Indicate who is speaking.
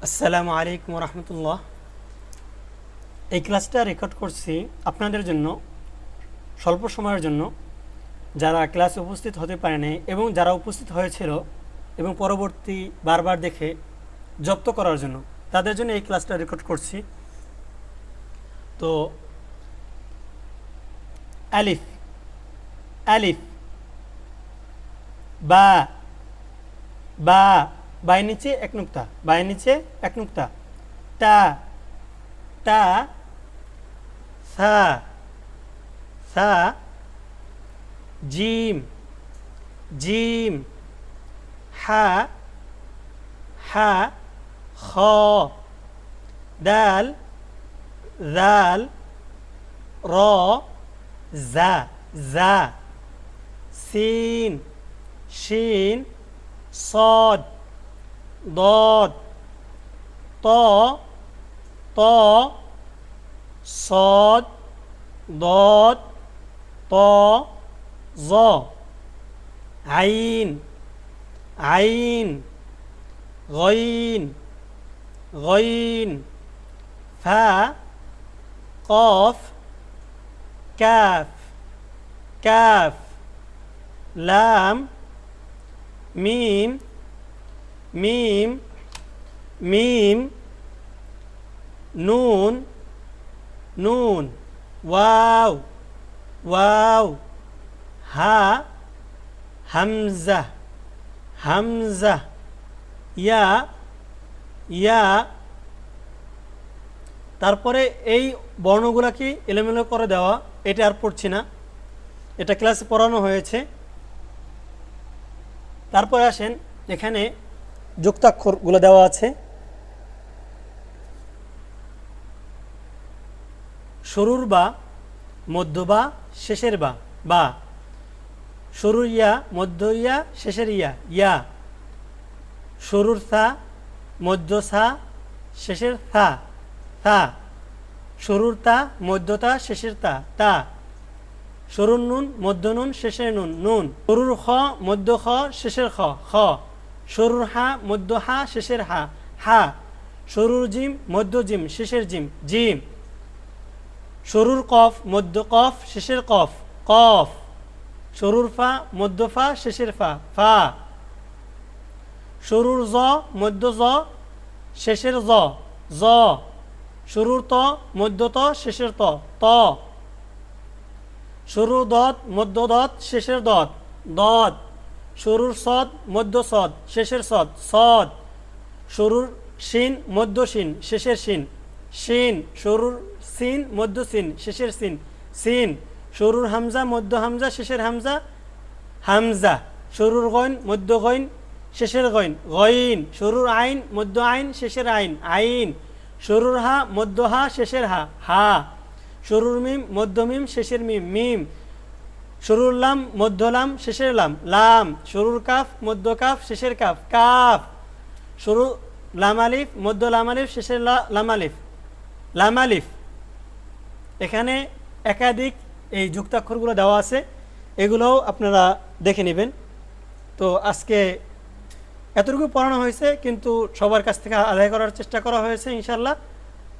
Speaker 1: আসসালামু আলাইকুম রহমতুল্লাহ। এই ক্লাসটা রেকর্ড করছি আপনাদের জন্য, স্বল্প সময়ের জন্য, যারা ক্লাসে উপস্থিত হতে পারেনি এবং যারা উপস্থিত হয়েছিল এবং পরবর্তী বারবার দেখে জব্দ করার জন্য, তাদের জন্য এই ক্লাসটা রেকর্ড করছি। তো আলিফ, আলিফ, বা, বা, বাই নিচে এক নুক্তা, বাই নিচে এক নুক্তা, তা, তা, সা, সা, জিম, জিম, হা, হা, খ, দাল, দাল, র, জা, জা, সিন, শিন, صاد ضاد طا طا صاد ضاد طا ظا عين عين غين غين فا قاف كاف كاف لام ميم ميم ميم نون نون واو واو ها همزة همزة يا يا তারপরে এই বর্ণগুলোকে এলোমেলো করে দেওয়া, এটা আর পড়ছি না, এটা ক্লাসে পড়ানো হয়েছে। তারপরে আসেন, এখানে যুক্তাক্ষরগুলো দেওয়া আছে। শুরুর বা, মধ্য বা, শেষের বা, বা, শুরুর ইয়া, মধ্য ইয়া, শেষের ইয়া, ইয়া, শুরুর সা, মধ্য সা, শেষের সা, সা, শুরুর তা, মধ্য তা, শেষের তা, তা, শুরুর নুন, মধ্য নুন, শেষের নুন, নুন, শুরুর খ, মধ্য খ, শেষের খ, খ, শুরুর হা, মধ্য হা, শেষের হা, হা, শুরুর জিম, মধ্য জিম, শেষের জিম, জিম, শুরুর কফ, মধ্য কফ, শেষের কফ, কফ, শুরুর ফা, মধ্য ফা, শেষের ফা, ফা, শুরুর জ, মধ্য জ, শেষের জ, জ, শুরুর ত, মধ্য ত, শেষের ত, ত, শুরুর দত, মধ্য দত, শেষের দত, দত, শুরুর সদ, মধ্য সদ, শেষের সদ, সদ, শুরুর শিন, মধ্য শিন, শেষের শিন, শিন, শুরুর সিন, মধ্য সিন, শেষের সিন, সিন, শুরুর হামজা, মধ্য হামজা, শেষের হামজা, হামজা, শুরুর গইন, মধ্য গইন, শেষের গইন, গইন, শুরুর আইন, মধ্য আইন, শেষের আইন, আইন, শুরুর হা, মধ্য হা, শেষের হা, হা, শুরুর মিম, মধ্য মিম, শেষের মিম, মিম, শুরুর লাম, মধ্য লাম, শেষের লাম, লাম, শুরুর কাফ, মধ্য কাফ, শেষের কাফ, কাফ, শুরু লাম আলিফ, মধ্য লাম আলিফ, শেষের লাম আলিফ, লাম আলিফ। এখানে একাধিক এই যুক্তাক্ষরগুলো দেওয়া আছে, এগুলোও আপনারা দেখে নেবেন। তো আজকে এতটুকু পড়ানো হয়েছে, কিন্তু সবার কাছ থেকে আদায় করার চেষ্টা করা হয়েছে ইনশাল্লাহ।